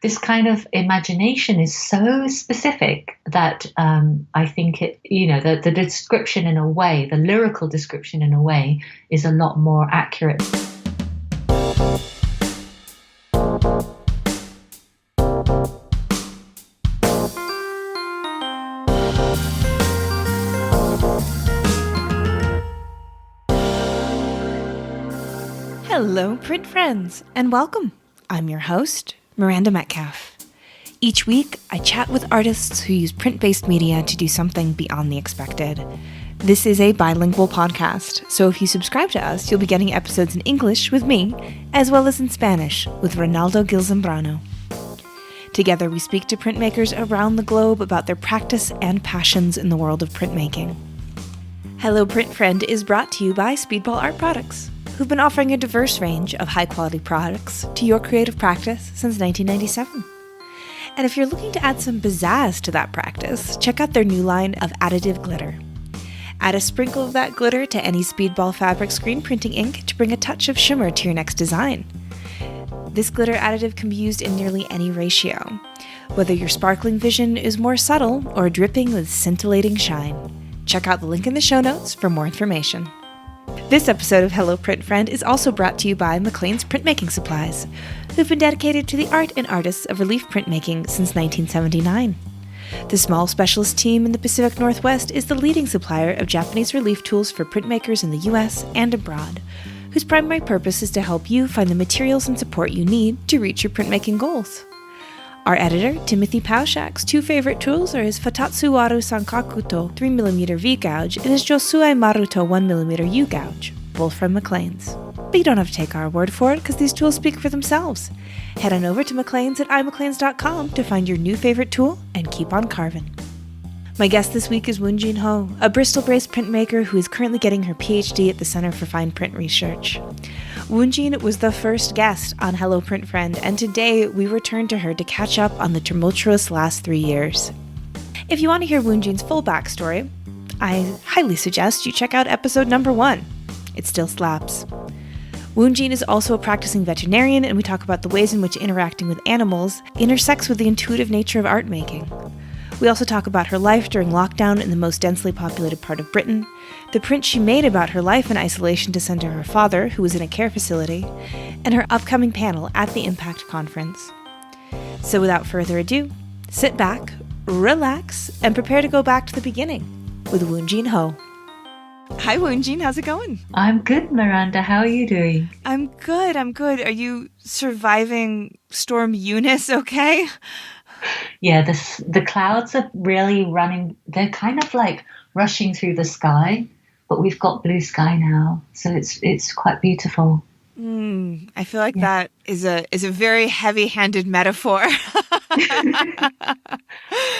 this kind of imagination is so specific that I think the description in a way, the lyrical description in a way, is a lot more accurate. Hello, print friends, and welcome. I'm your host, Miranda Metcalf. Each week, I chat with artists who use print-based media to do something beyond the expected. This is a bilingual podcast, so if you subscribe to us, you'll be getting episodes in English with me, as well as in Spanish with Ronaldo Gil Zambrano. Together, we speak to printmakers around the globe about their practice and passions in the world of printmaking. Hello Print Friend is brought to you by Speedball Art Products, who've been offering a diverse range of high-quality products to your creative practice since 1997. And if you're looking to add some pizzazz to that practice, check out their new line of additive glitter. Add a sprinkle of that glitter to any Speedball fabric screen printing ink to bring a touch of shimmer to your next design. This glitter additive can be used in nearly any ratio, whether your sparkling vision is more subtle or dripping with scintillating shine. Check out the link in the show notes for more information. This episode of Hello Print Friend is also brought to you by McLean's Printmaking Supplies, who've been dedicated to the art and artists of relief printmaking since 1979. The small specialist team in the Pacific Northwest is the leading supplier of Japanese relief tools for printmakers in the US and abroad, whose primary purpose is to help you find the materials and support you need to reach your printmaking goals. Our editor, Timothy Pauschak's two favorite tools are his Fatatsu Waru Sankakuto 3mm V-gouge and his Josue Maruto 1mm U-gouge, both from McLean's. But you don't have to take our word for it because these tools speak for themselves. Head on over to McLean's at imcleans.com to find your new favorite tool and keep on carving. My guest this week is Wuon-Gean Ho, a Bristol-based printmaker who is currently getting her PhD at the Center for Fine Print Research. Wuon-Gean was the first guest on Hello Print Friend, and today we return to her to catch up on the tumultuous last 3 years. If you want to hear Wuon-Gean's full backstory, I highly suggest you check out episode number 1. It still slaps. Wuon-Gean is also a practicing veterinarian, and we talk about the ways in which interacting with animals intersects with the intuitive nature of art making. We also talk about her life during lockdown in the most densely populated part of Britain, the print she made about her life in isolation to send to her father, who was in a care facility, and her upcoming panel at the Impact Conference. So without further ado, sit back, relax, and prepare to go back to the beginning with Wuon-Gean Ho. Hi Wuon-Gean, how's it going? I'm good, Miranda. How are you doing? I'm good. Are you surviving Storm Eunice okay? Yeah, the clouds are really running. They're kind of like rushing through the sky, but we've got blue sky now, so it's quite beautiful. I feel like that is a very heavy-handed metaphor.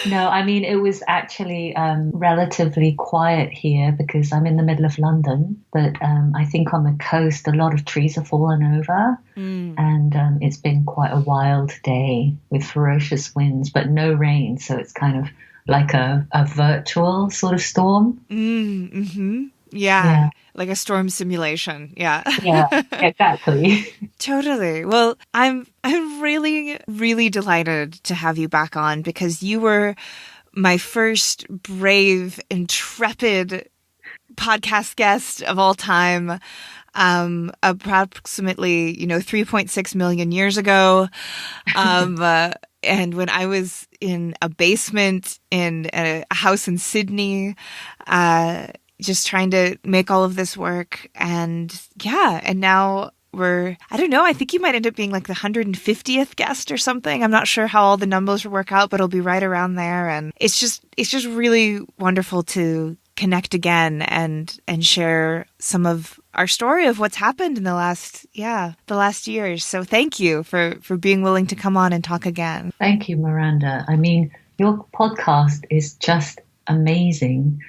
No, I mean, it was actually relatively quiet here because I'm in the middle of London, but I think on the coast a lot of trees have fallen over, and it's been quite a wild day with ferocious winds, but no rain, so it's kind of like a virtual sort of storm. Mm-hmm. Yeah, like a storm simulation. Yeah. Yeah, exactly. Totally. Well, I'm really, really delighted to have you back on because you were my first brave, intrepid podcast guest of all time, approximately, 3.6 million years ago. And when I was in a basement in a house in Sydney, just trying to make all of this work. And now I think you might end up being like the 150th guest or something. I'm not sure how all the numbers will work out, but it'll be right around there. And it's just really wonderful to connect again and share some of our story of what's happened in the last years. So thank you for being willing to come on and talk again. Thank you, Miranda. I mean, your podcast is just amazing.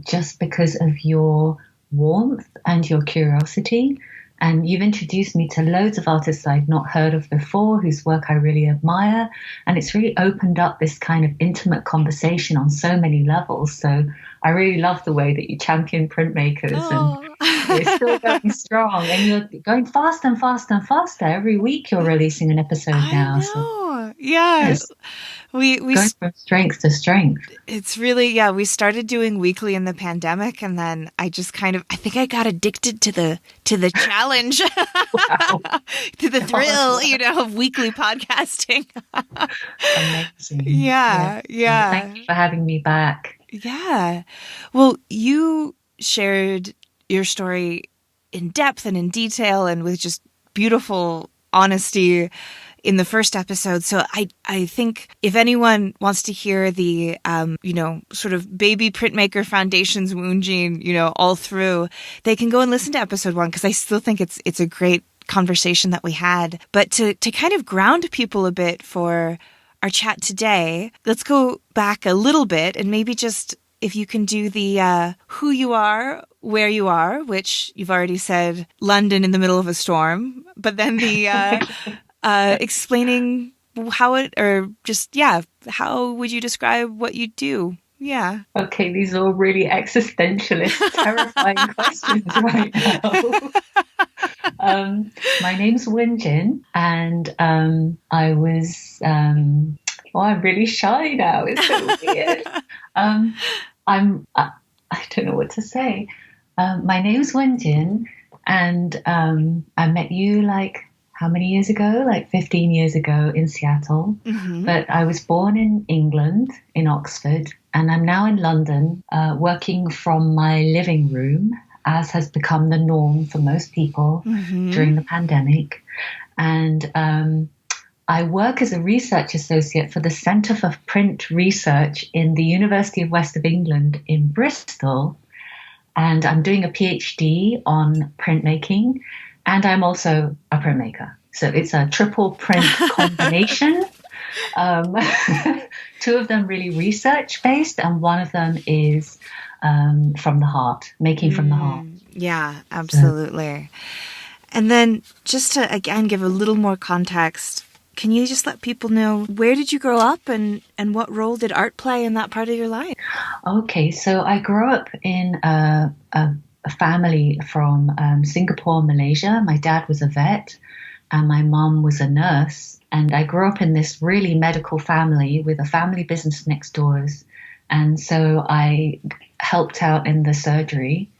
Just because of your warmth and your curiosity. And you've introduced me to loads of artists I've not heard of before, whose work I really admire. And it's really opened up this kind of intimate conversation on so many levels. So I really love the way that you champion printmakers and you're still going strong and you're going faster and faster and faster. Every week you're releasing an episode now. I know. Yeah. It's We going from strength to strength. It's really, yeah, we started doing weekly in the pandemic, and then I think I got addicted to the challenge, Wow. to the thrill, Wow. of weekly podcasting. Amazing. Yeah, Yeah. Thank yeah. you for having me back. Yeah. Well, you shared your story in depth and in detail and with just beautiful honesty in the first episode. So I think if anyone wants to hear the, sort of baby printmaker foundations Wuon-Gean, all through, they can go and listen to episode 1, because I still think it's a great conversation that we had. But to kind of ground people a bit for our chat today, let's go back a little bit and maybe just if you can do the who you are, where you are, which you've already said, London in the middle of a storm, but then the explaining how would you describe what you do? Yeah. Okay, these are all really existentialist, terrifying questions right now. My name's Wuon-Gean, and I was, I'm really shy now. It's so weird. I don't know what to say. My name's Wuon-Gean, and I met you like how many years ago? Like 15 years ago in Seattle. Mm-hmm. But I was born in England, in Oxford, and I'm now in London, working from my living room, as has become the norm for most people during the pandemic. And I work as a research associate for the Centre for Print Research in the University of West of England in Bristol. And I'm doing a PhD on printmaking. And I'm also a printmaker. So it's a triple print combination. 2 of them really research-based, and one of them is from the heart, making from the heart. Yeah, absolutely. And then just to, again, give a little more context, can you just let people know, where did you grow up and what role did art play in that part of your life? Okay, so I grew up in a family from Singapore, Malaysia. My dad was a vet and my mum was a nurse. And I grew up in this really medical family with a family business next doors. And so I helped out in the surgery.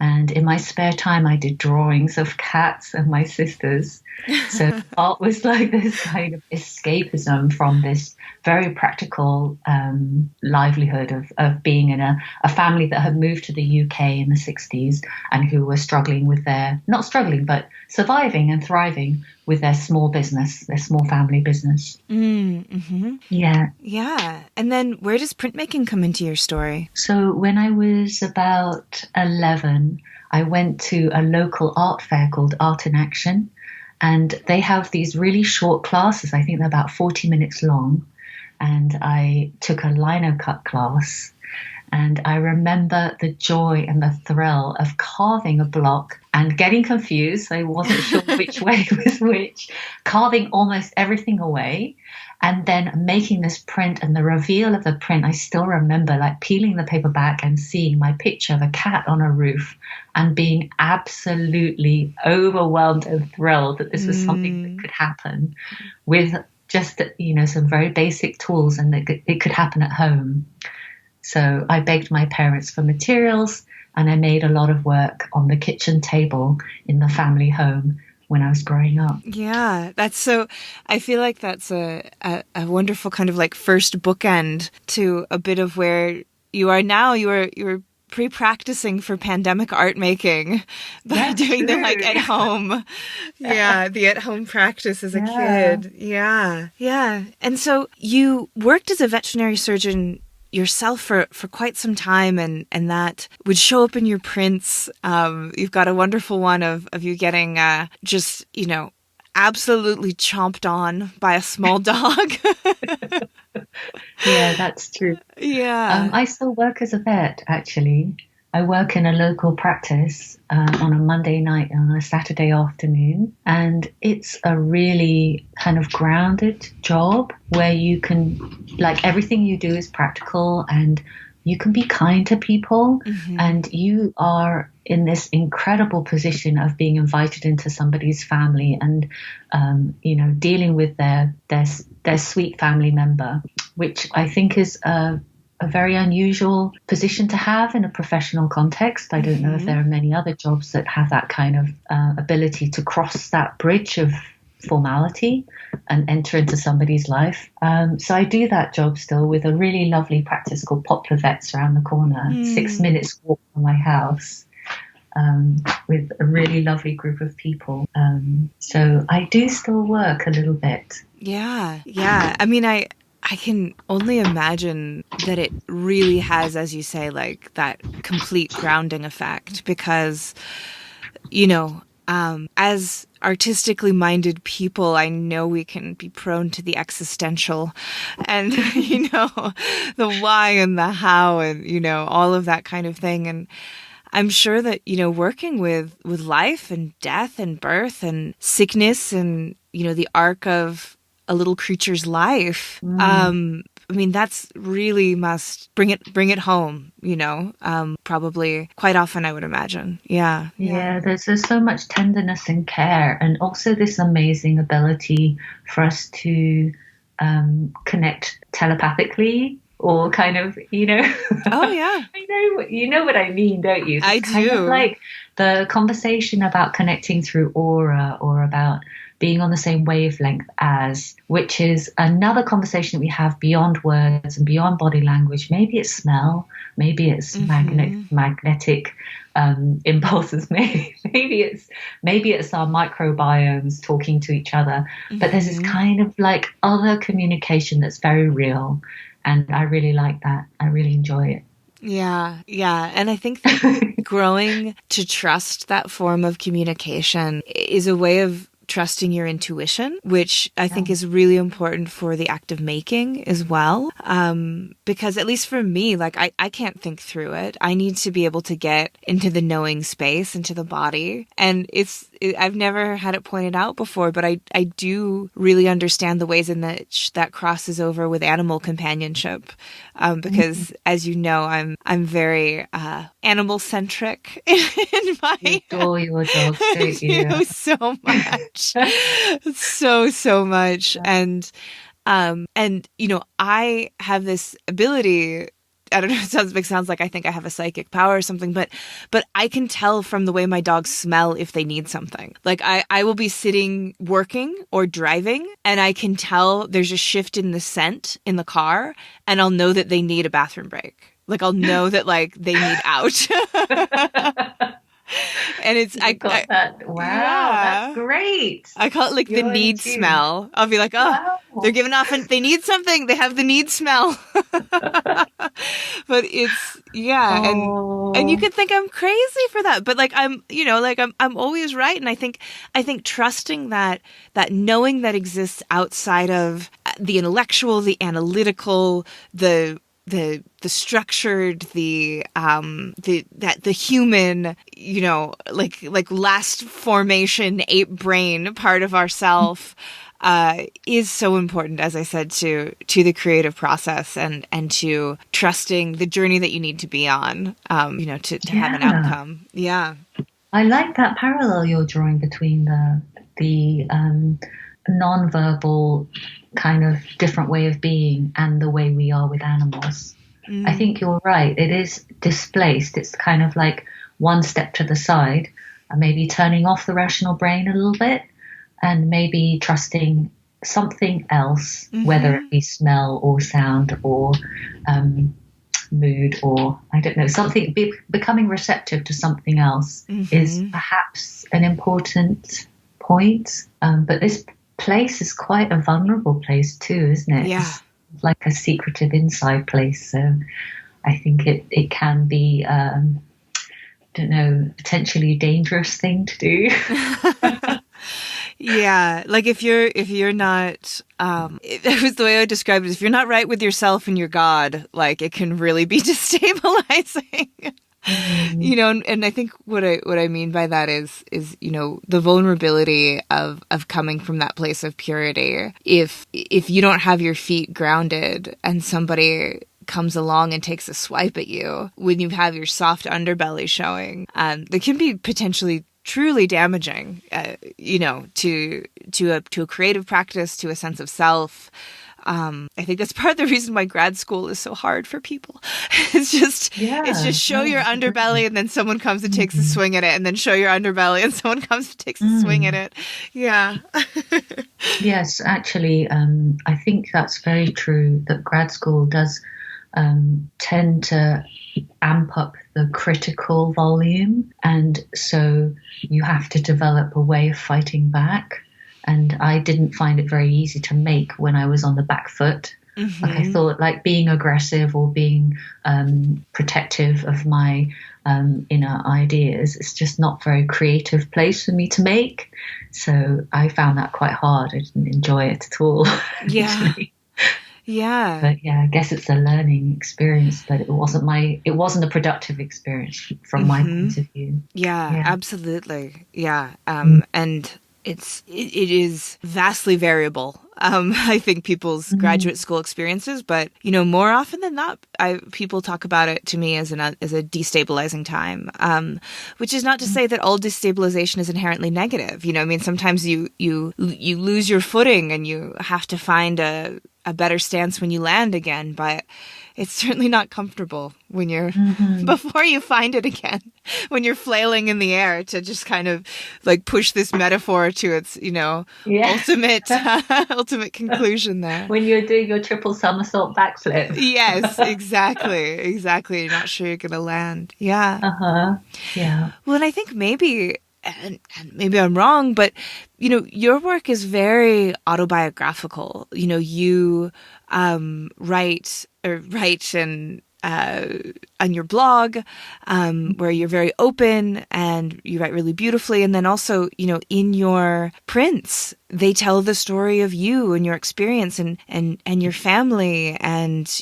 And in my spare time, I did drawings of cats and my sisters. So art was like this kind of escapism from this very practical livelihood of being in a family that had moved to the UK in the 60s and who were struggling with not struggling, but surviving and thriving with their small business, their small family business. Mm-hmm. Yeah. Yeah. And then where does printmaking come into your story? So when I was about 11, I went to a local art fair called Art in Action. And they have these really short classes. I think they're about 40 minutes long. And I took a lino cut class. And I remember the joy and the thrill of carving a block and getting confused. I wasn't sure which way was which, carving almost everything away, and then making this print. And the reveal of the print, I still remember like peeling the paper back and seeing my picture of a cat on a roof and being absolutely overwhelmed and thrilled that this was something that could happen with just, some very basic tools, and that it could happen at home. So I begged my parents for materials, and I made a lot of work on the kitchen table in the family home when I was growing up. Yeah, I feel like that's a wonderful kind of like first bookend to a bit of where you are now. You were pre-practicing for pandemic art making by doing the like at home. Yeah, the at home practice as a kid. Yeah, yeah. And so you worked as a veterinary surgeon yourself for quite some time, and that would show up in your prints. You've got a wonderful one of you getting absolutely chomped on by a small dog. Yeah, that's true. Yeah. I still work as a vet, actually. I work in a local practice on a Monday night and on a Saturday afternoon. And it's a really kind of grounded job where you can, like, everything you do is practical and you can be kind to people, and you are in this incredible position of being invited into somebody's family and, dealing with their sweet family member, which I think is a very unusual position to have in a professional context. I don't know if there are many other jobs that have that kind of ability to cross that bridge of formality and enter into somebody's life. So I do that job still with a really lovely practice called Poplar Vets around the corner, 6 minutes walk from my house, with a really lovely group of people. So I do still work a little bit. Yeah. I mean, I can only imagine that it really has, as you say, like that complete grounding effect because, as artistically minded people, I know we can be prone to the existential and, the why and the how and, all of that kind of thing. And I'm sure that, working with life and death and birth and sickness and, the arc of a little creature's life, I mean, that's really must bring it home, probably quite often, I would imagine. Yeah. There's so much tenderness and care, and also this amazing ability for us to connect telepathically or kind of, Oh, yeah. You know what I mean, don't you? I It's kind do. of like the conversation about connecting through aura or about being on the same wavelength as, which is another conversation that we have beyond words and beyond body language. Maybe it's smell, maybe it's magnetic impulses, maybe it's our microbiomes talking to each other. But there's this kind of like other communication that's very real, and I really like that. I really enjoy it. Yeah. And I think that growing to trust that form of communication is a way of trusting your intuition, which I think is really important for the act of making as well. Because at least for me, like I can't think through it. I need to be able to get into the knowing space, into the body. And I've never had it pointed out before, but I do really understand the ways in which that crosses over with animal companionship. Because as you know, I'm very animal centric in my. You adore your dogs, don't you? I do so much. so much. And I have this ability, I don't know, it sounds like I think I have a psychic power or something, but I can tell from the way my dogs smell if they need something. Like I will be sitting working or driving and I can tell there's a shift in the scent in the car and I'll know that they need a bathroom break. Like I'll know that like they need out. And it's that. Wow, that's great. I call it like the need smell. I'll be like, they're giving off and they need something. They have the need smell. But it's and you could think I'm crazy for that, but like I'm always right. And I think trusting that knowing that exists outside of the intellectual, the analytical, the structured, the human, like last formation ape brain part of ourself is so important, as I said, to the creative process and to trusting the journey that you need to be on, to have an outcome. Yeah. I like that parallel you're drawing between the non-verbal kind of different way of being and the way we are with animals. I think you're right. It is displaced. It's kind of like one step to the side and maybe turning off the rational brain a little bit and maybe trusting something else, whether it be smell or sound or mood or, I don't know, something, becoming receptive to something else is perhaps an important point. But this place is quite a vulnerable place too, isn't it? Yeah. It's like a secretive inside place. So I think it can be, potentially a dangerous thing to do. Yeah. Like if you're not, it was the way I described it. If you're not right with yourself and your God, like it can really be destabilizing. And I think what I mean by that is the vulnerability of coming from that place of purity. If you don't have your feet grounded and somebody comes along and takes a swipe at you when you have your soft underbelly showing, that can be potentially truly damaging, to a creative practice, to a sense of self. I think that's part of the reason why grad school is so hard for people. It's just show your underbelly, and then someone comes and takes a swing at it, and then show your underbelly, and someone comes and takes a swing at it. Yeah. Yes, actually, I think that's very true, that grad school does tend to amp up the critical volume, and so you have to develop a way of fighting back. And I didn't find it very easy to make when I was on the back foot. Mm-hmm. Like, I thought, like, being aggressive or being protective of my inner ideas, it's just not a very creative place for me to make. So I found that quite hard. I didn't enjoy it at all. Yeah. Yeah. But yeah, I guess it's a learning experience, but it wasn't a productive experience from my point of view. Yeah. Absolutely. Yeah. And it is vastly variable. I think people's graduate school experiences, but more often than not, people talk about it to me as a destabilizing time, which is not to say that all destabilization is inherently negative. Sometimes you lose your footing and you have to find a better stance when you land again, but it's certainly not comfortable when you're before you find it again, when you're flailing in the air to just kind of like push this metaphor to its, ultimate conclusion there. When you're doing your triple somersault backflip. Yes, exactly. You're not sure you're going to land. Yeah. Yeah. Well, and I think maybe, and maybe I'm wrong, but, your work is very autobiographical. You write and on your blog, where you're very open and you write really beautifully. And then also, in your prints, they tell the story of you and your experience and your family and,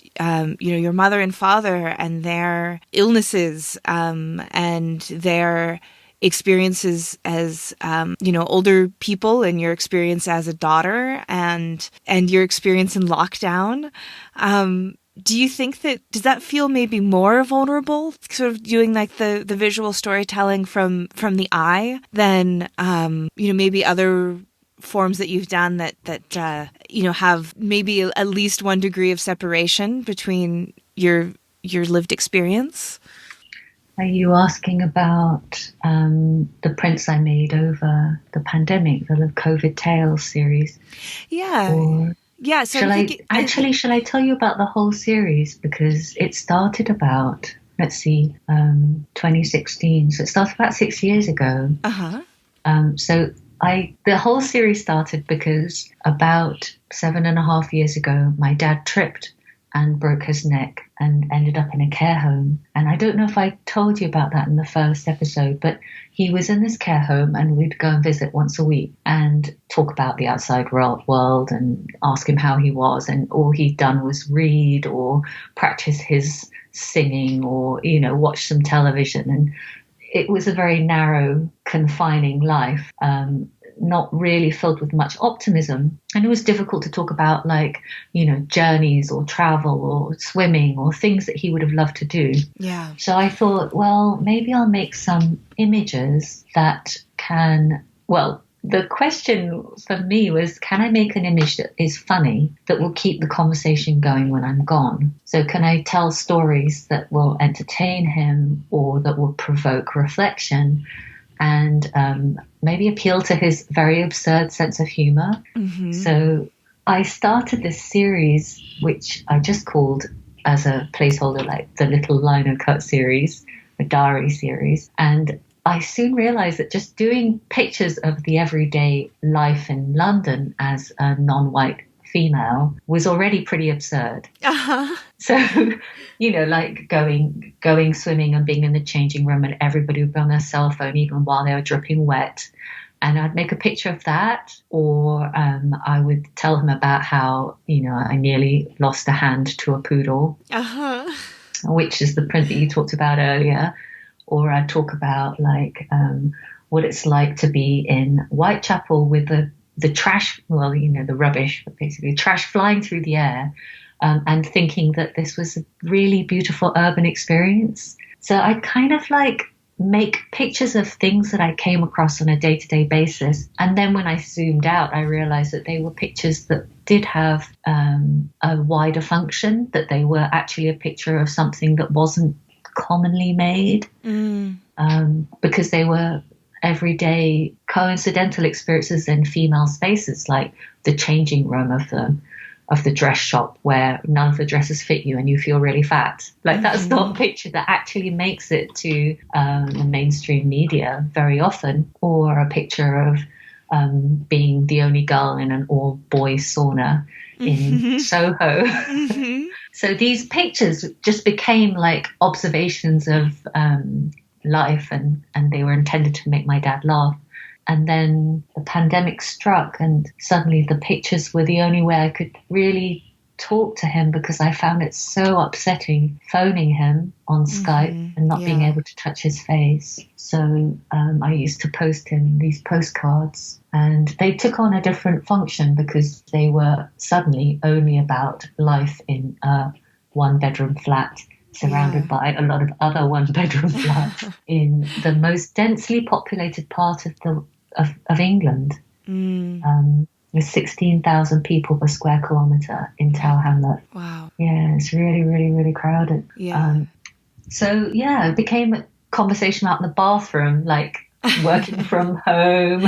your mother and father and their illnesses, and their experiences as, older people, and your experience as a daughter and your experience in lockdown. Do you think does that feel maybe more vulnerable, sort of doing like the visual storytelling from the eye than, maybe other forms that you've done that have maybe at least one degree of separation between your lived experience? Are you asking about the prints I made over the pandemic, the COVID Tales series? Yeah. Yeah. So shall I tell you about the whole series? Because it started about, 2016. So it started about 6 years ago. Uh-huh. The whole series started because about 7.5 years ago, my dad tripped and broke his neck and ended up in a care home. And I don't know if I told you about that in the first episode, but he was in this care home and we'd go and visit once a week and talk about the outside world and ask him how he was. And all he'd done was read or practice his singing or, watch some television. And it was a very narrow, confining life, not really filled with much optimism. And it was difficult to talk about journeys or travel or swimming or things that he would have loved to do. Yeah. So I thought, well, maybe I'll make some images that the question for me was, can I make an image that is funny, that will keep the conversation going when I'm gone? So can I tell stories that will entertain him or that will provoke reflection and maybe appeal to his very absurd sense of humor? Mm-hmm. So I started this series, which I just called as a placeholder, like the Little Lino Cut series, a diary series. And I soon realized that just doing pictures of the everyday life in London as a non-white female was already pretty absurd. Uh-huh. So, like going swimming and being in the changing room and everybody would be on their cell phone even while they were dripping wet. And I'd make a picture of that, or I would tell him about how, I nearly lost a hand to a poodle, uh-huh. which is the print that you talked about earlier. Or I'd talk about what it's like to be in Whitechapel with the trash, the rubbish, but basically trash flying through the air. and thinking that this was a really beautiful urban experience. So I kind of like make pictures of things that I came across on a day-to-day basis. And then when I zoomed out, I realized that they were pictures that did have a wider function, that they were actually a picture of something that wasn't commonly made, because they were everyday coincidental experiences in female spaces, like the changing room of the dress shop where none of the dresses fit you and you feel really fat. Like that's not a picture that actually makes it to the mainstream media very often, or a picture of being the only girl in an all-boys sauna in Soho. So these pictures just became like observations of life, and they were intended to make my dad laugh. And then the pandemic struck, and suddenly the pictures were the only way I could really talk to him, because I found it so upsetting phoning him on Skype and not being able to touch his face. So I used to post him these postcards, and they took on a different function because they were suddenly only about life in a one-bedroom flat surrounded by a lot of other one-bedroom flats in the most densely populated part of England. There's 16,000 people per square kilometre in Tower Hamlet. Wow. Yeah, it's really, really, really crowded. Yeah. So, yeah, it became a conversation out in the bathroom, like working from home,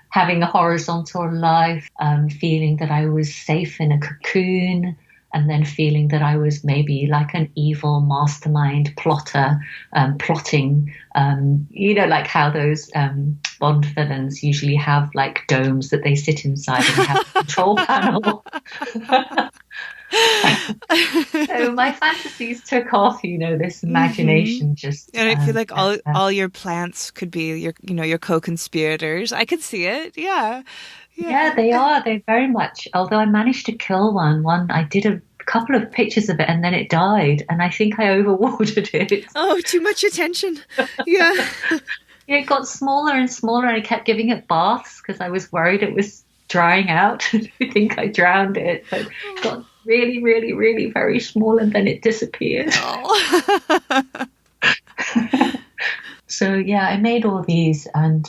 having a horizontal life, feeling that I was safe in a cocoon, and then feeling that I was maybe like an evil mastermind plotter, plotting, like how those Bond villains usually have like domes that they sit inside and have a control panel. So my fantasies took off, this imagination just... And I feel like all your plants could be your co-conspirators. I could see it. Yeah. Yeah, they are. They very much. Although I managed to kill one. I did a couple of pictures of it, and then it died. And I think I overwatered it. Oh, too much attention. Yeah. Yeah, it got smaller and smaller. And I kept giving it baths because I was worried it was drying out. I think I drowned it, but it got really, really, really very small, and then it disappeared. Oh. So, yeah, I made all these, and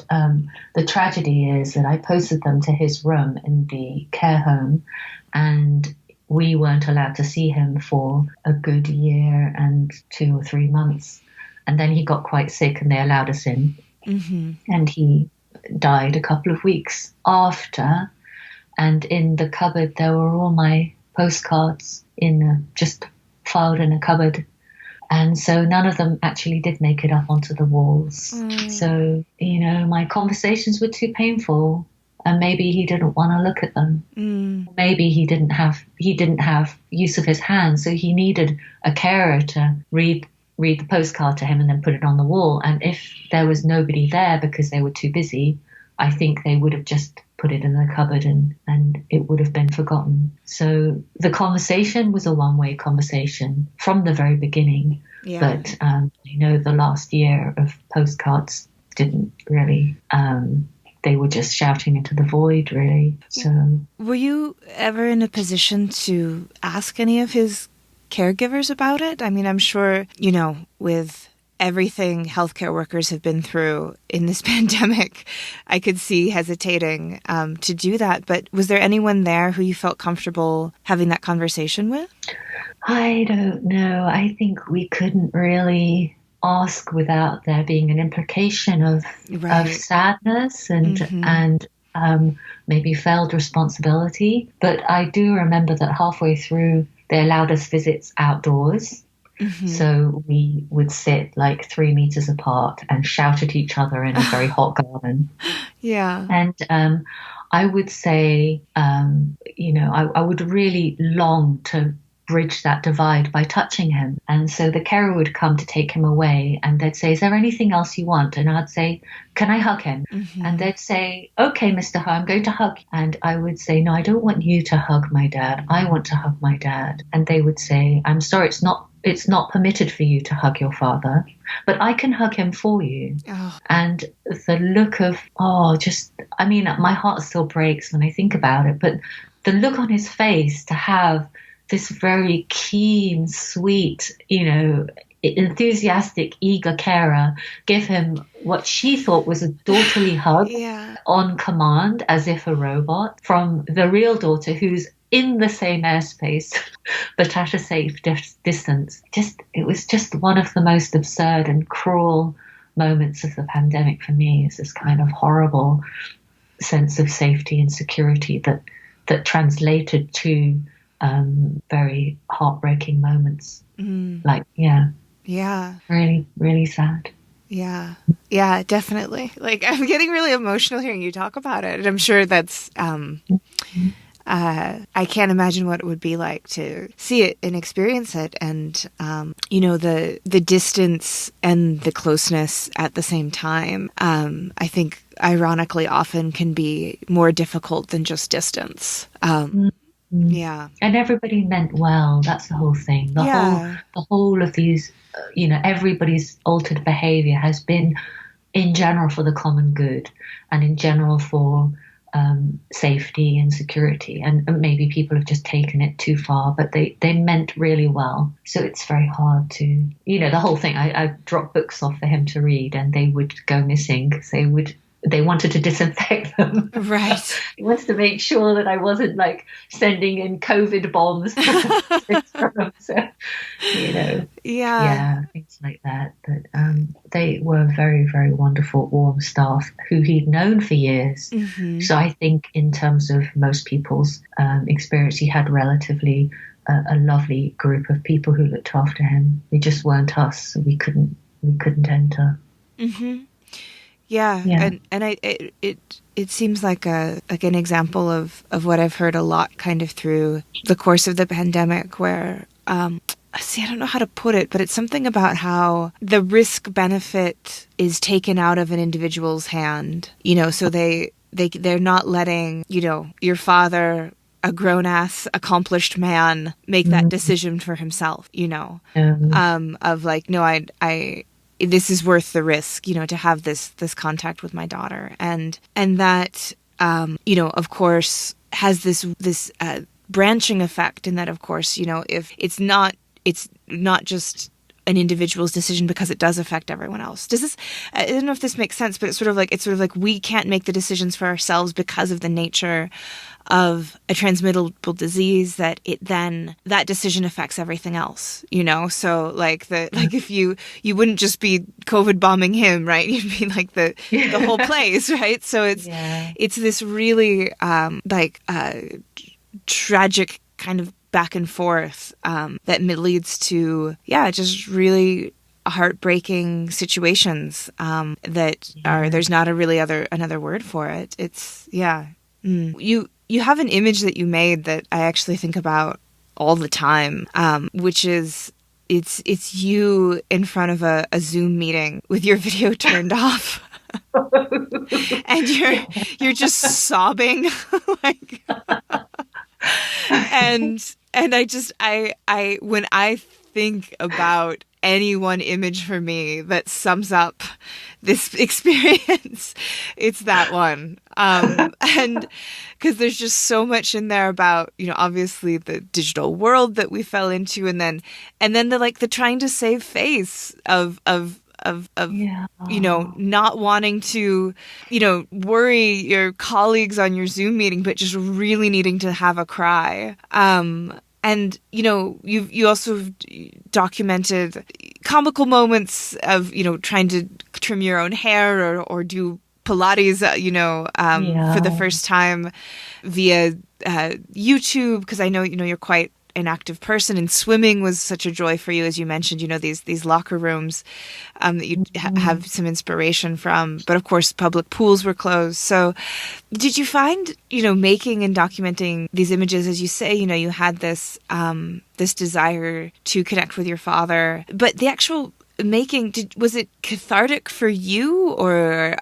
the tragedy is that I posted them to his room in the care home, and we weren't allowed to see him for a good year and 2 or 3 months. And then he got quite sick and they allowed us in. And he died a couple of weeks after. And in the cupboard, there were all my postcards just filed in a cupboard. And so none of them actually did make it up onto the walls. So, my conversations were too painful, and maybe he didn't want to look at them. Maybe he didn't have use of his hands, so he needed a carer to read the postcard to him and then put it on the wall. And if there was nobody there because they were too busy, I think they would have just put it in the cupboard and it would have been forgotten. So the conversation was a one-way conversation from the very beginning. Yeah. But, the last year of postcards didn't really, they were just shouting into the void, really. So, were you ever in a position to ask any of his caregivers about it? I mean, I'm sure, with everything healthcare workers have been through in this pandemic, I could see hesitating to do that. But was there anyone there who you felt comfortable having that conversation with? I don't know. I think we couldn't really ask without there being an implication of sadness and maybe failed responsibility. But I do remember that halfway through, they allowed us visits outdoors. So we would sit like 3 meters apart and shout at each other in a very hot garden. Yeah. And I would say, I would really long to bridge that divide by touching him. And so the carer would come to take him away, and they'd say, "Is there anything else you want?" And I'd say, "Can I hug him?" And they'd say, "Okay, Mr. Ho, I'm going to hug you." And I would say, "No, I don't want you to hug my dad. I want to hug my dad." And they would say, "I'm sorry, it's not permitted for you to hug your father, but I can hug him for you." Oh. And the look of, my heart still breaks when I think about it, but the look on his face to have this very keen, sweet, enthusiastic, eager carer give him what she thought was a daughterly hug on command, as if a robot, from the real daughter who's in the same airspace but at a safe distance. It was just one of the most absurd and cruel moments of the pandemic for me, is this kind of horrible sense of safety and security that translated to very heartbreaking moments. Really, really sad. Yeah, definitely. Like, I'm getting really emotional hearing you talk about it, and I'm sure that's I can't imagine what it would be like to see it and experience it, and the distance and the closeness at the same time. I think ironically often can be more difficult than just distance. Yeah. And everybody meant well. That's the whole thing. The whole of these, everybody's altered behavior has been in general for the common good, and in general for safety and security. And maybe people have just taken it too far, but they meant really well. So it's very hard to, the whole thing. I dropped books off for him to read, and they would go missing because they wanted to disinfect them. Right. He wanted to make sure that I wasn't like sending in COVID bombs. So, things like that. But they were very, very wonderful, warm staff who he'd known for years. Mm-hmm. So I think in terms of most people's experience, he had relatively a lovely group of people who looked after him. They just weren't us, so we couldn't enter. Mm-hmm. Yeah. And it seems like an example of what I've heard a lot kind of through the course of the pandemic, where I don't know how to put it, but it's something about how the risk benefit is taken out of an individual's hand. So they're not letting your father, a grown-ass, accomplished man, make that decision for himself. Of like, no, I this is worth the risk, to have this contact with my daughter, and that of course has this branching effect, in that, of course, if it's not just an individual's decision, because it does affect everyone else. I don't know if this makes sense, but it's sort of like we can't make the decisions for ourselves because of the nature of a transmittable disease, that decision affects everything else, so if you wouldn't just be COVID bombing him, right? You'd be like the whole place, right? So it's this really tragic kind of back and forth that leads to just really heartbreaking situations there's not another word for it. It's You have an image that you made that I actually think about all the time, which is it's you in front of a Zoom meeting with your video turned off. And you're just sobbing. and I when I think about any one image for me that sums up this experience, it's that one. And because there's just so much in there about, obviously the digital world that we fell into, and then the trying to save face of not wanting to, worry your colleagues on your Zoom meeting, but just really needing to have a cry. And, you also documented comical moments of, trying to trim your own hair or do Pilates, for the first time via YouTube, because I know, you're quite an active person, and swimming was such a joy for you, as you mentioned, these locker rooms that you have some inspiration from. But of course, public pools were closed. So did you find, making and documenting these images, as you say, you had this this desire to connect with your father, but the actual making, was it cathartic for you, or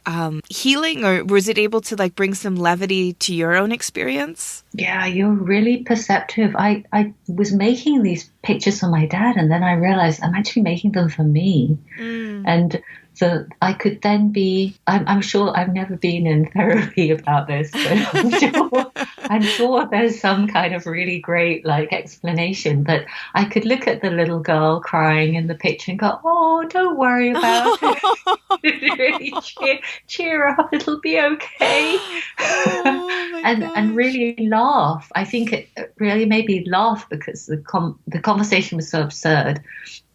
healing, or was it able to bring some levity to your own experience? Yeah, you're really perceptive. I was making these pictures for my dad, and then I realized I'm actually making them for me. And so I could then be, I'm sure I've never been in therapy about this, but I'm sure I'm sure there's some kind of really great like explanation, but I could look at the little girl crying in the picture and go, "Oh, don't worry about it. Really cheer up. It'll be okay." Oh my And gosh. really laugh. I think it really made me laugh because the conversation was so absurd.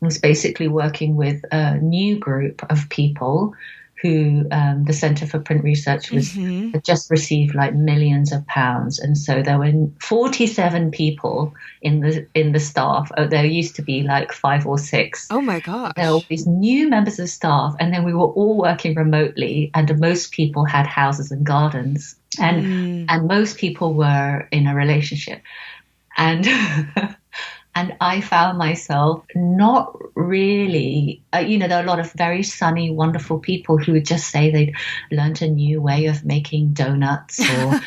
I was basically working with a new group of people who the Centre for Print Research had just received like millions of pounds, and so there were 47 people in the staff. There used to be like 5 or 6. Oh my There were all gosh. these new members of staff, and then we were all working remotely, and most people had houses and gardens, and most people were in a relationship, and and I found myself not really, there are a lot of very sunny, wonderful people who would just say they'd learned a new way of making donuts, or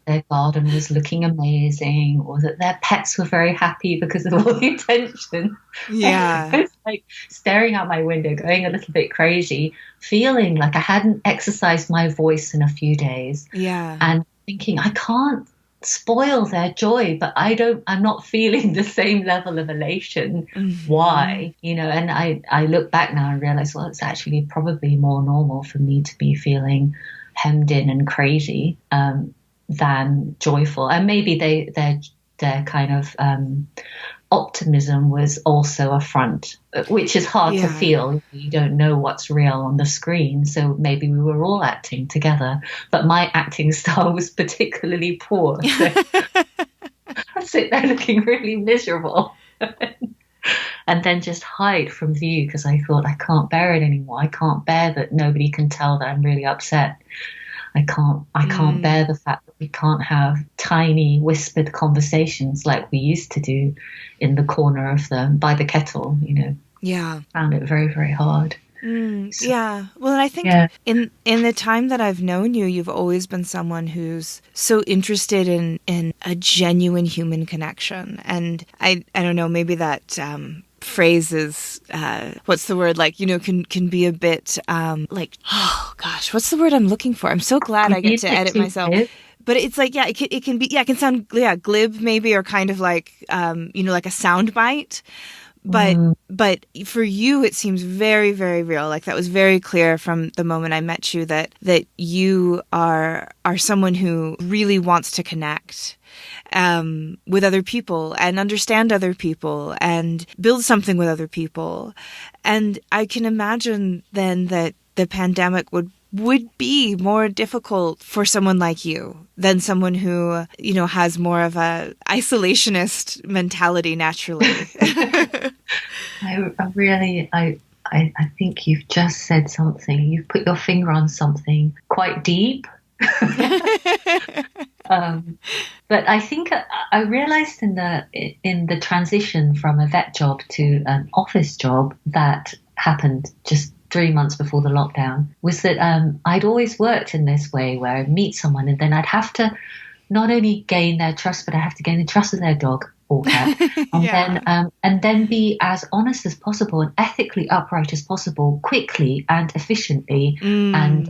their garden was looking amazing, or that their pets were very happy because of all the attention. Yeah. I was like staring out my window, going a little bit crazy, feeling like I hadn't exercised my voice in a few days, Yeah. and thinking, I can't spoil their joy, but I'm not feeling the same level of elation. Why? And I look back now and realize, well, it's actually probably more normal for me to be feeling hemmed in and crazy than joyful. And maybe their kind of optimism was also a front, which is hard to feel. You don't know what's real on the screen, so maybe we were all acting together, but my acting style was particularly poor, so I sit there looking really miserable and then just hide from view because I thought, I can't bear it anymore. I can't bear that nobody can tell that I'm really upset. I can't bear the fact that we can't have tiny whispered conversations like we used to do in the corner by the kettle, Yeah. Found it very, very hard. Yeah. Well, and I think in the time that I've known you, you've always been someone who's so interested in a genuine human connection. And I don't know, maybe that phrase is what's the word, like, can be a bit like, oh gosh, what's the word I'm looking for? I'm so glad I get to edit myself. But it's like, it can be, it can sound, glib maybe, or kind of like, like a sound bite. But for you, it seems very, very real. Like, that was very clear from the moment I met you that you are someone who really wants to connect with other people and understand other people and build something with other people. And I can imagine then that the pandemic would be more difficult for someone like you than someone who, has more of a isolationist mentality naturally. I think you've just said something. You've put your finger on something quite deep. But I think I realized in the transition from a vet job to an office job that happened just 3 months before the lockdown, was that I'd always worked in this way where I'd meet someone and then I'd have to not only gain their trust, but I have to gain the trust of their dog or cat, and then be as honest as possible and ethically upright as possible, quickly and efficiently, and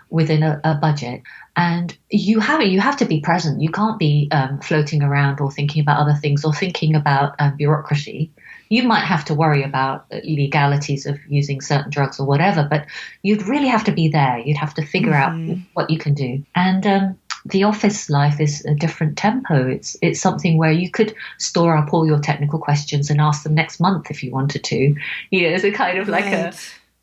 within a budget. And you have to be present. You can't be floating around or thinking about other things or thinking about bureaucracy. You might have to worry about legalities of using certain drugs or whatever, but you'd really have to be there. You'd have to figure out what you can do. And the office life is a different tempo. It's something where you could store up all your technical questions and ask them next month if you wanted to. It's a kind of like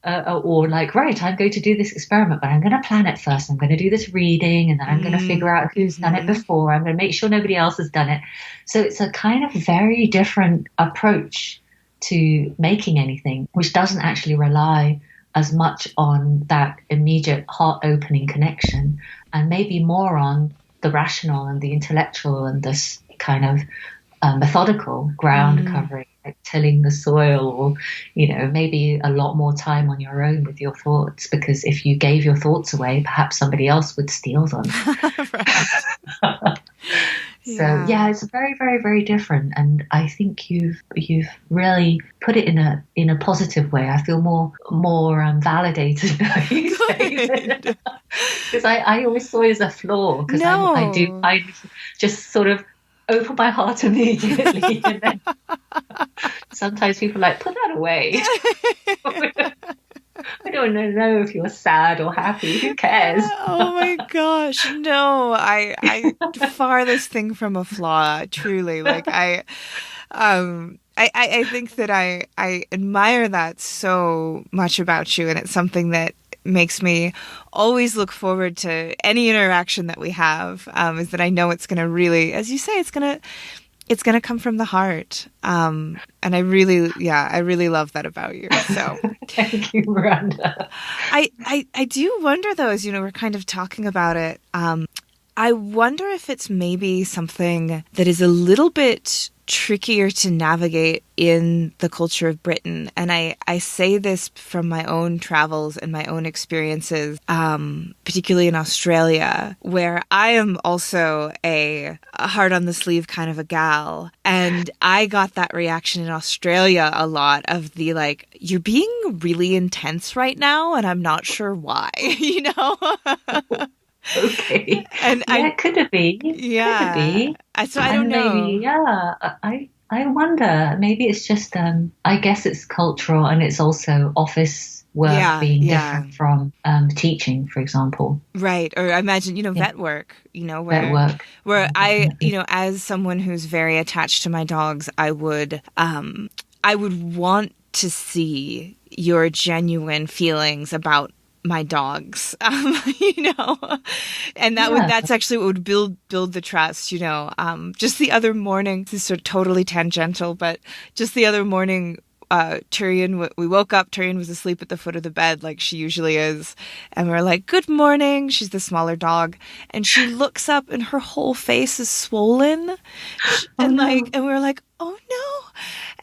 or like, right, I'm going to do this experiment, but I'm going to plan it first. I'm going to do this reading, and then I'm going to figure out who's done it before. I'm going to make sure nobody else has done it. So it's a kind of very different approach to making anything, which doesn't actually rely as much on that immediate heart-opening connection, and maybe more on the rational and the intellectual and this kind of methodical ground covering, like tilling the soil, or maybe a lot more time on your own with your thoughts, because if you gave your thoughts away, perhaps somebody else would steal them. So yeah, it's very, very, very different, and I think you've really put it in a positive way. I feel more validated now you say that, because I always saw it as a flaw, because I do No. kind of just sort of open my heart immediately, and then sometimes people are like, put that away. I don't know if you're sad or happy. Who cares? Oh my gosh. No, I farthest thing from a flaw, truly. Like I think that I admire that so much about you, and it's something that makes me always look forward to any interaction that we have, is that I know it's going to really, as you say, it's going to come from the heart. And I really love that about you. So Thank you, Miranda. I do wonder though, as we're kind of talking about it, I wonder if it's maybe something that is a little bit trickier to navigate in the culture of Britain. And I say this from my own travels and my own experiences, particularly in Australia, where I am also a heart on the sleeve kind of a gal. And I got that reaction in Australia a lot of the like, you're being really intense right now, and I'm not sure why, Okay. And Yeah, could it be? yeah. Could it be? So I don't And maybe, know. yeah, I wonder. Maybe it's just I guess it's cultural, and it's also office work Yeah, being yeah. different from teaching, for example. Right. Or I imagine, Yeah, vet work, vet where work. where I, Definitely. as someone who's very attached to my dogs, I would want to see your genuine feelings about my dogs, and Yeah. that's actually what would build the trust, just the other morning, this is sort of totally tangential, but just the other morning, Tyrion, we woke up, Tyrion was asleep at the foot of the bed like she usually is, and we're like, good morning. She's the smaller dog, and she looks up and her whole face is swollen, Oh no. and we were like, oh no.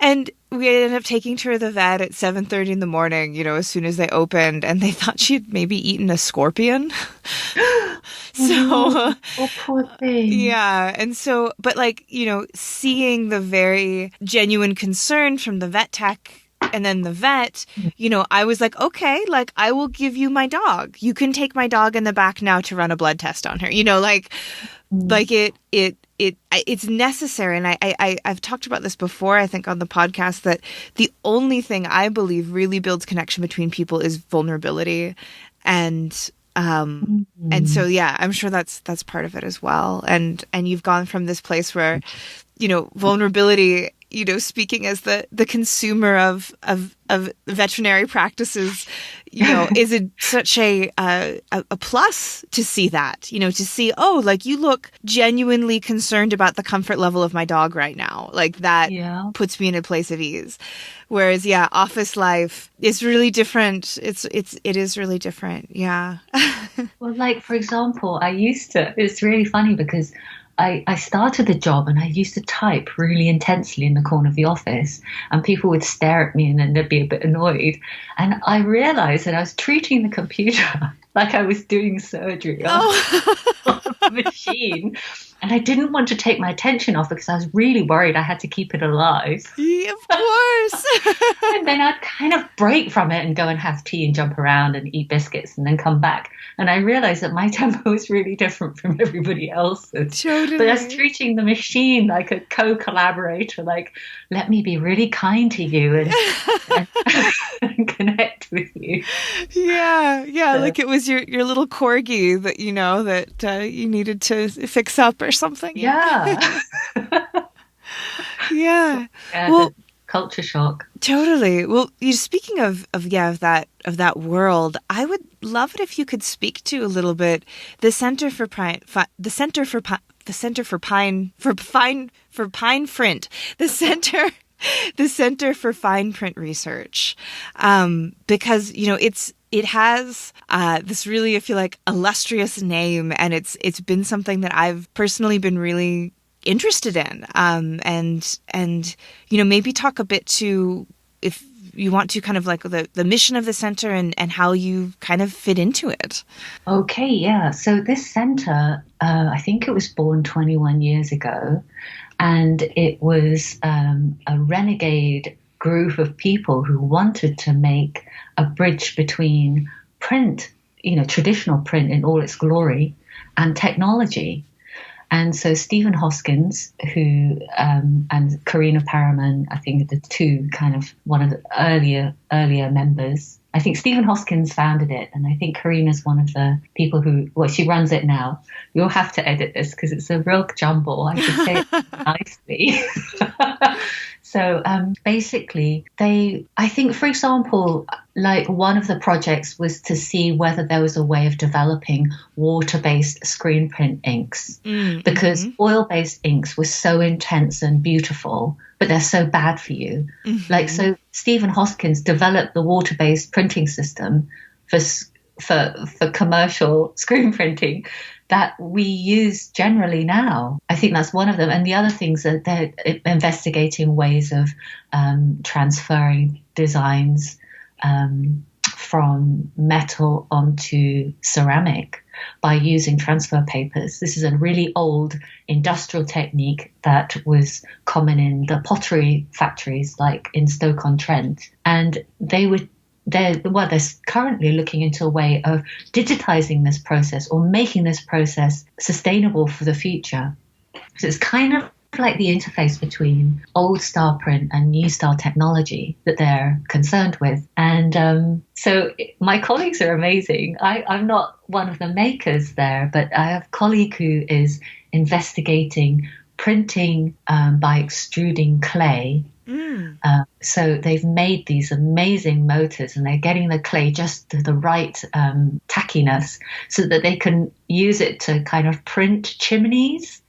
And we ended up taking her to the vet at 7:30 in the morning, as soon as they opened, and they thought she had maybe eaten a scorpion. Oh no. So, Oh, poor thing. yeah. And so, but like, seeing the very genuine concern from the vet tech and then the vet, I was like, okay, like I will give you my dog. You can take my dog in the back now to run a blood test on her, Mm. it's necessary. And I've talked about this before, I think on the podcast, that the only thing I believe really builds connection between people is vulnerability. And so, yeah, I'm sure that's part of it as well. And you've gone from this place where, vulnerability, speaking as the consumer of veterinary practices, is such a plus to see that, to see, oh, like you look genuinely concerned about the comfort level of my dog right now. Like that Yeah. puts me in a place of ease. Whereas, yeah, office life is really different. It is really different. Yeah. Well, like for example, it's really funny because I started the job and I used to type really intensely in the corner of the office, and people would stare at me and then they'd be a bit annoyed. And I realized that I was treating the computer like I was doing surgery on Oh, the machine. And I didn't want to take my attention off because I was really worried I had to keep it alive. yeah, of course. And then I'd kind of break from it and go and have tea and jump around and eat biscuits and then come back. And I realized that my tempo was really different from everybody else's. But I was Totally. treating the machine like a co-collaborator, like, let me be really kind to you and connect with you. Yeah, yeah, So, like it was your little corgi that you needed to fix up or something. Yeah. yeah. Yeah. Yeah, Well, the culture shock. totally. Well, speaking of that world, I would love it if you could speak to a little bit the Center for Pine, the Center for the Center for Pine for Pine Print, the Center. The Center for Fine Print Research, because it has this really, I feel like, illustrious name, and it's been something that I've personally been really interested in, and maybe talk a bit to, if you want to kind of like the mission of the center and how you kind of fit into it. Okay, yeah. So this center, I think it was born 21 years ago, and it was a renegade group of people who wanted to make a bridge between print, traditional print in all its glory, and technology. And so Stephen Hoskins, who and Karina Paraman, I think the two kind of one of the earlier members. I think Stephen Hoskins founded it, and I think Karina's one of the people she runs it now. You'll have to edit this because it's a real jumble. I should say it nicely. So basically, I think, for example, like one of the projects was to see whether there was a way of developing water-based screen print inks, because oil-based inks were so intense and beautiful, but they're so bad for you. So Stephen Hoskins developed the water-based printing system for commercial screen printing that we use generally now. I think that's one of them. And the other things that they're investigating ways of transferring designs from metal onto ceramic by using transfer papers. This is a really old industrial technique that was common in the pottery factories, like in Stoke-on-Trent. And they're currently looking into a way of digitizing this process or making this process sustainable for the future. So it's kind of like the interface between old style print and new style technology that they're concerned with. And so my colleagues are amazing. I'm not one of the makers there, but I have a colleague who is investigating printing by extruding clay. So they've made these amazing motors, and they're getting the clay just to the right tackiness so that they can use it to kind of print chimneys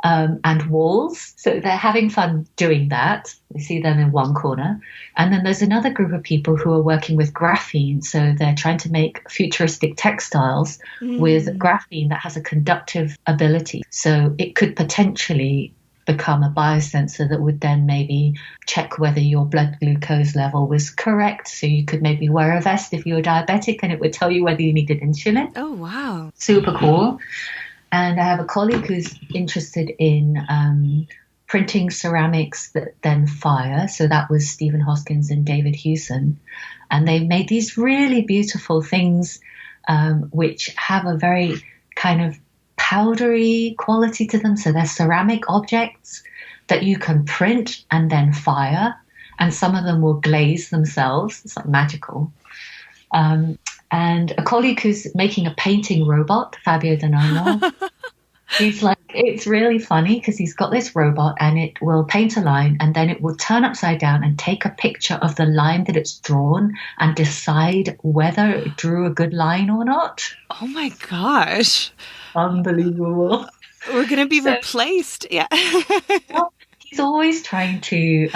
and walls. So they're having fun doing that. We see them in one corner. And then there's another group of people who are working with graphene. So they're trying to make futuristic textiles with graphene that has a conductive ability. So it could potentially become a biosensor that would then maybe check whether your blood glucose level was correct. So you could maybe wear a vest if you were diabetic, and it would tell you whether you needed insulin. Oh, wow. Super cool. And I have a colleague who's interested in printing ceramics that then fire. So that was Stephen Hoskins and David Hewson. And they made these really beautiful things which have a very kind of powdery quality to them. So they're ceramic objects that you can print and then fire. And some of them will glaze themselves. It's like magical. And a colleague who's making a painting robot, Fabio Danamo, he's like, it's really funny because he's got this robot and it will paint a line and then it will turn upside down and take a picture of the line that it's drawn and decide whether it drew a good line or not. Oh my gosh. Unbelievable. We're going to be replaced. Yeah. Well, he's always trying to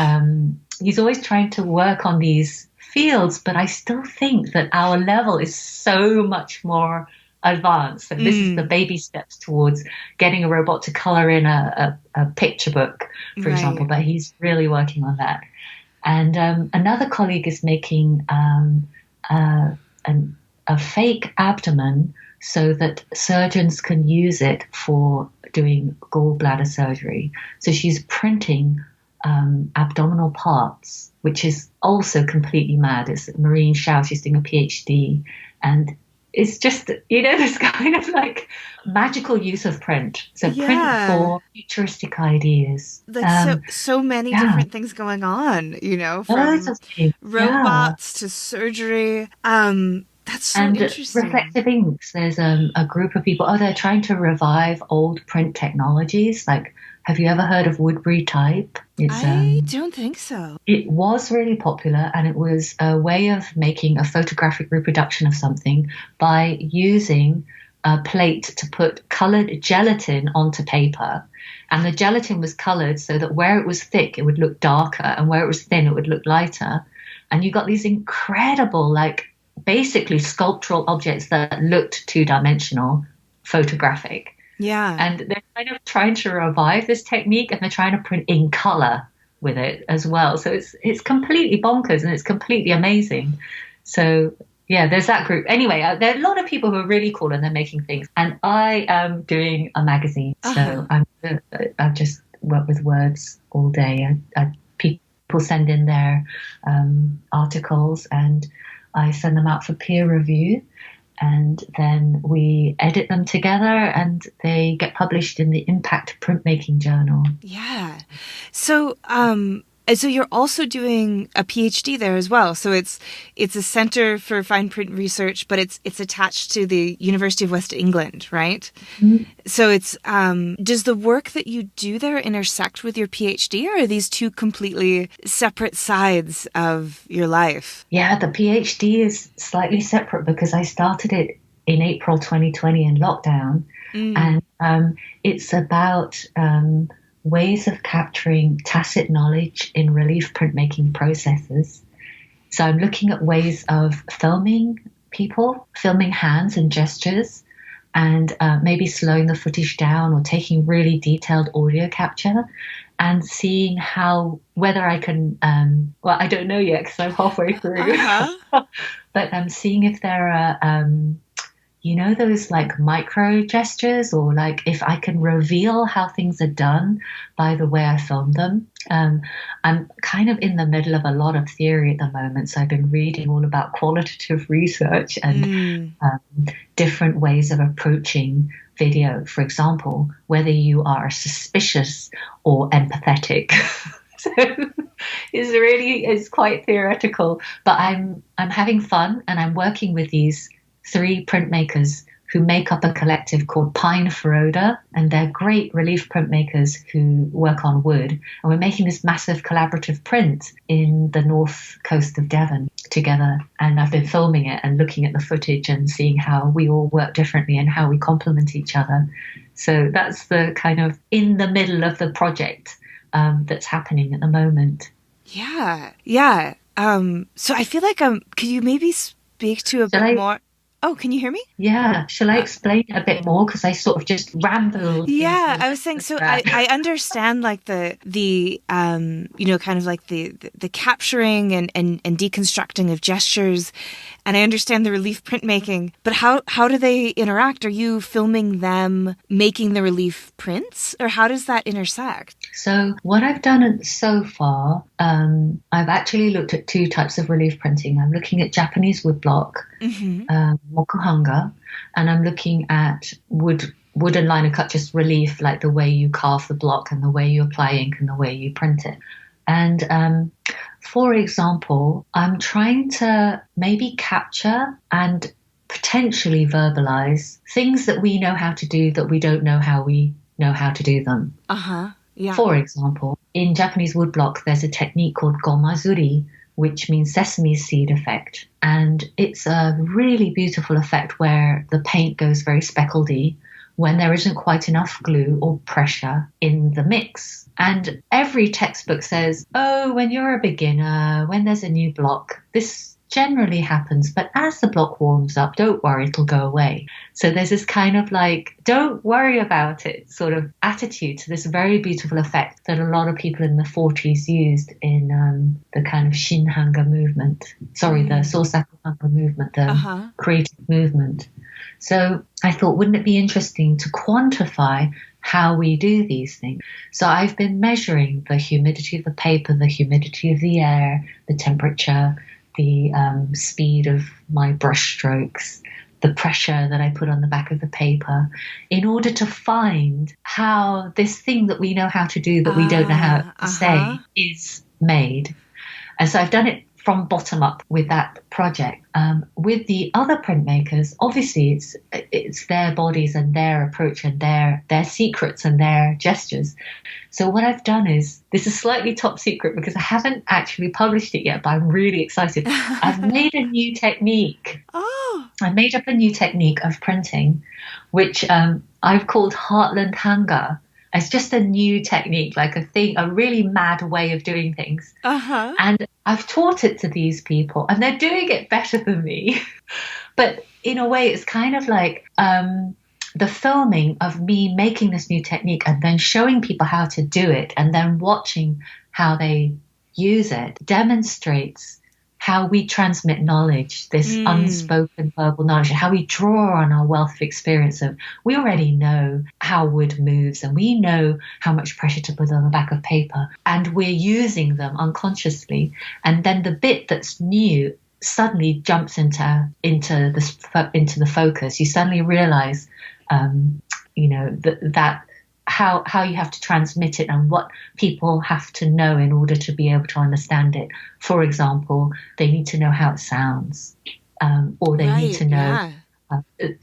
work on these fields, but I still think that our level is so much more advanced. And this is the baby steps towards getting a robot to color in a picture book, for example, but he's really working on that. And another colleague is making a fake abdomen so that surgeons can use it for doing gallbladder surgery. So she's printing abdominal parts, which is also completely mad. It's Maureen Shao, she's doing a PhD, and it's just, this kind of like magical use of print. So print for futuristic ideas. That's so many different things going on, from robots to surgery. That's so interesting. Reflective inks, there's a group of people, they're trying to revive old print technologies. Like, have you ever heard of Woodbury type? I don't think so. It was really popular, and it was a way of making a photographic reproduction of something by using a plate to put colored gelatin onto paper. And the gelatin was colored so that where it was thick, it would look darker, and where it was thin, it would look lighter. And you got these incredible, basically sculptural objects that looked two-dimensional, photographic. Yeah. And they're kind of trying to revive this technique, and they're trying to print in color with it as well. So it's completely bonkers and it's completely amazing. So yeah, there's that group. Anyway, there are a lot of people who are really cool and they're making things. And I am doing a magazine. So I just work with words all day. People send in their articles and I send them out for peer review. And then we edit them together and they get published in the Impact Printmaking Journal. Yeah. So you're also doing a PhD there as well. So it's a Center for Fine Print Research, but it's attached to the University of West England, right? Mm-hmm. So it's does the work that you do there intersect with your PhD, or are these two completely separate sides of your life? Yeah, the PhD is slightly separate because I started it in April 2020 in lockdown, and it's about ways of capturing tacit knowledge in relief printmaking processes. So I'm looking at ways of filming people, filming hands and gestures, and maybe slowing the footage down or taking really detailed audio capture and seeing whether I can, well, I don't know yet because I'm halfway through, but I'm seeing if there are, those like micro gestures, or like if I can reveal how things are done by the way I film them. I'm kind of in the middle of a lot of theory at the moment. So I've been reading all about qualitative research and different ways of approaching video. For example, whether you are suspicious or empathetic. So it's quite theoretical, but I'm having fun and I'm working with these 3 printmakers who make up a collective called Pine for Oda, and they're great relief printmakers who work on wood. And we're making this massive collaborative print in the north coast of Devon together. And I've been filming it and looking at the footage and seeing how we all work differently and how we complement each other. So that's the kind of in the middle of the project that's happening at the moment. Yeah. So I feel like could you maybe speak to a bit more? Oh, can you hear me? Yeah. Shall I explain a bit more? Because I sort of just rambled. Yeah, I was saying, so I understand like the kind of like the capturing and deconstructing of gestures, and I understand the relief printmaking, but how do they interact? Are you filming them making the relief prints, or how does that intersect? So what I've done so far, I've actually looked at 2 types of relief printing. I'm looking at Japanese woodblock, mokuhanga, and I'm looking at wooden liner cut, just relief, like the way you carve the block and the way you apply ink and the way you print it. And for example, I'm trying to maybe capture and potentially verbalize things that we know how to do that we don't know how we know how to do them. Yeah. For example, in Japanese woodblock, there's a technique called gomazuri, which means sesame seed effect. And it's a really beautiful effect where the paint goes very speckledy when there isn't quite enough glue or pressure in the mix. And every textbook says, when you're a beginner, when there's a new block, this generally happens, but as the block warms up, don't worry, it'll go away. So there's this kind of like, don't worry about it sort of attitude to this very beautiful effect that a lot of people in the 40s used in the kind of Shinhanga movement. The Sosaku Hanga movement, the creative movement. So I thought, wouldn't it be interesting to quantify how we do these things? So I've been measuring the humidity of the paper, the humidity of the air, the temperature, the speed of my brush strokes, the pressure that I put on the back of the paper, in order to find how this thing that we know how to do that we don't know how to say is made. And so I've done it from bottom up with that project. With the other printmakers, obviously it's their bodies and their approach and their secrets and their gestures. So what I've done is, this is slightly top secret because I haven't actually published it yet, but I'm really excited. I've made a new technique. I made up a new technique of printing, which I've called Heartland Hanga. It's just a new technique, like a really mad way of doing things. And I've taught it to these people and they're doing it better than me. But in a way, it's kind of like the filming of me making this new technique and then showing people how to do it and then watching how they use it demonstrates how we transmit knowledge, this unspoken verbal knowledge, how we draw on our wealth of experience of, we already know how wood moves and we know how much pressure to put on the back of paper, and we're using them unconsciously. And then the bit that's new suddenly jumps into the focus. You suddenly realize, that how you have to transmit it and what people have to know in order to be able to understand it. For example, they need to know how it sounds, or they need to know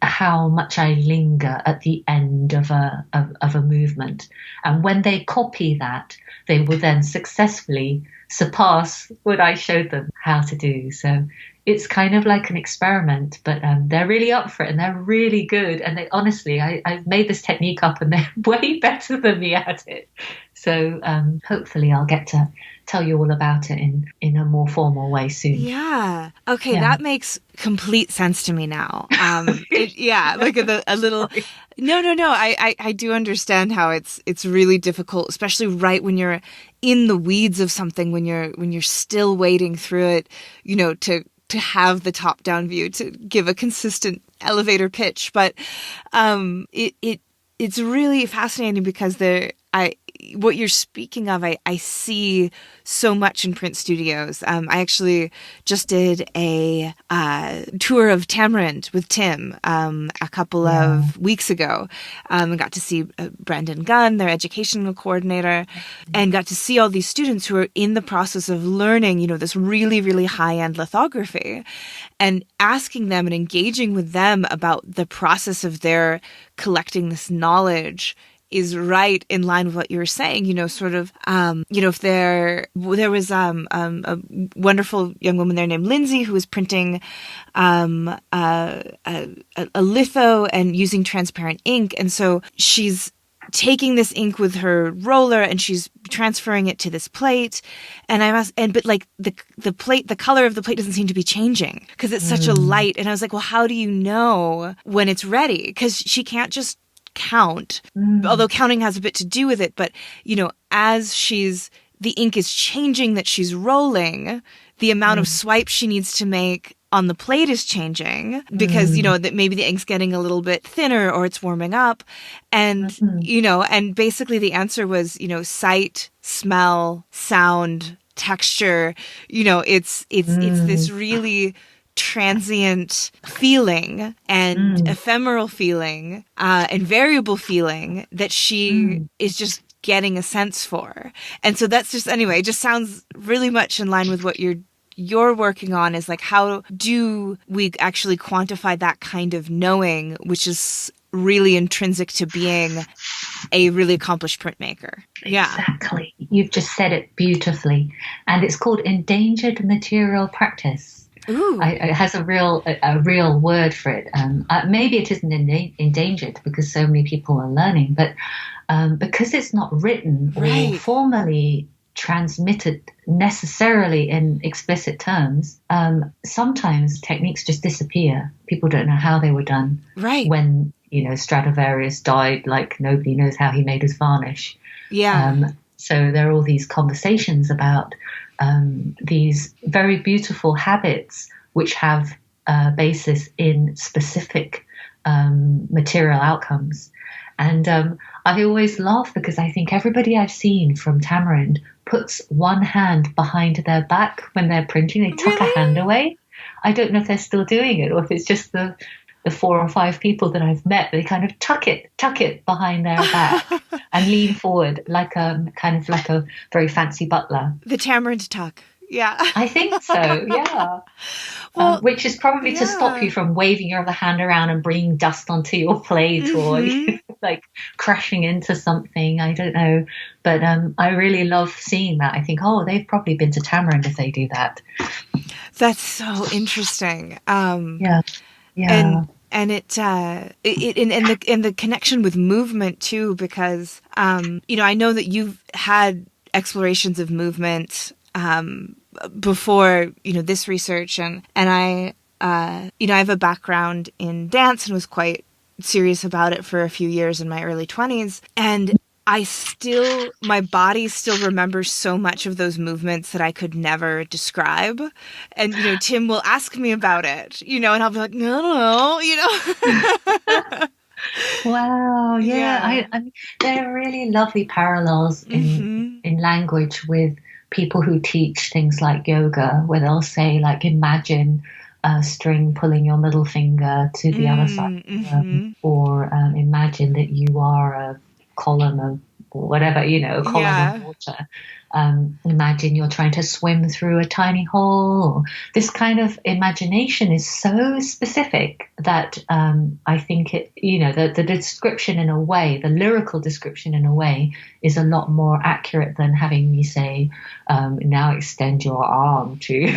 how much I linger at the end of a movement. And when they copy that, they will then successfully surpass what I showed them how to do. So it's kind of like an experiment, but they're really up for it and they're really good. And they, honestly, I've made this technique up and they're way better than me at it. So hopefully I'll get to tell you all about it in a more formal way soon. Yeah. Okay, that makes complete sense to me now. Like a little. Sorry. No. I do understand how it's really difficult, especially right when you're in the weeds of something, when you're still wading through it, to have the top down view, to give a consistent elevator pitch. But it's really fascinating because what you're speaking of, I see so much in print studios. I actually just did a tour of Tamarind with Tim a couple of weeks ago, and got to see Brendan Gunn, their educational coordinator, and got to see all these students who are in the process of learning, this really, really high-end lithography, and asking them and engaging with them about the process of their collecting this knowledge is right in line with what you were saying, if there was a wonderful young woman there named Lindsay who was printing a litho and using transparent ink. And so she's taking this ink with her roller and she's transferring it to this plate. And but the plate, the color of the plate doesn't seem to be changing because it's such a light. And I was like, well, how do you know when it's ready? Because she can't just count, although counting has a bit to do with it. But, as the ink is changing that she's rolling, the amount of swipes she needs to make on the plate is changing because, that maybe the ink's getting a little bit thinner or it's warming up. And, and basically the answer was, sight, smell, sound, texture, it's this really transient feeling and ephemeral feeling and variable feeling that she is just getting a sense for. And so that's just, anyway, it just sounds really much in line with what you're working on, is like, how do we actually quantify that kind of knowing, which really intrinsic to being a really accomplished printmaker. Yeah. Exactly. You've just said it beautifully. And it's called endangered material practice. Ooh. It has a real word for it. Maybe it isn't endangered because so many people are learning, but because it's not written or formally transmitted necessarily in explicit terms, sometimes techniques just disappear. People don't know how they were done. Right. When, Stradivarius died, like nobody knows how he made his varnish. Yeah. So there are all these conversations about these very beautiful habits which have a basis in specific material outcomes. And I always laugh because I think everybody I've seen from Tamarind puts one hand behind their back when they're printing. They tuck a hand away. I don't know if they're still doing it or if it's just the 4 or 5 people that I've met. They kind of tuck it behind their back and lean forward like a very fancy butler. The Tamarind tuck. Yeah. I think so, yeah. Well, which is probably to stop you from waving your other hand around and bringing dust onto your plate or like crashing into something. I don't know. But I really love seeing that. I think, they've probably been to Tamarind if they do that. That's so interesting. Yeah. And it in the connection with movement too, because I know that you've had explorations of movement before this research, and I I have a background in dance and was quite serious about it for a few years in my early 20s. And my body still remembers so much of those movements that I could never describe. And, Tim will ask me about it, and I'll be like, no, Wow, yeah. Yeah. I mean, there are really lovely parallels Mm-hmm. in language with people who teach things like yoga, where they'll say, like, imagine a string pulling your middle finger to the other side, Mm-hmm. or imagine that you are a column of whatever, a column of Yeah. water. Imagine you're trying to swim through a tiny hole. This kind of imagination is so specific that I think the description in a way, the lyrical description in a way, is a lot more accurate than having me say, now extend your arm to,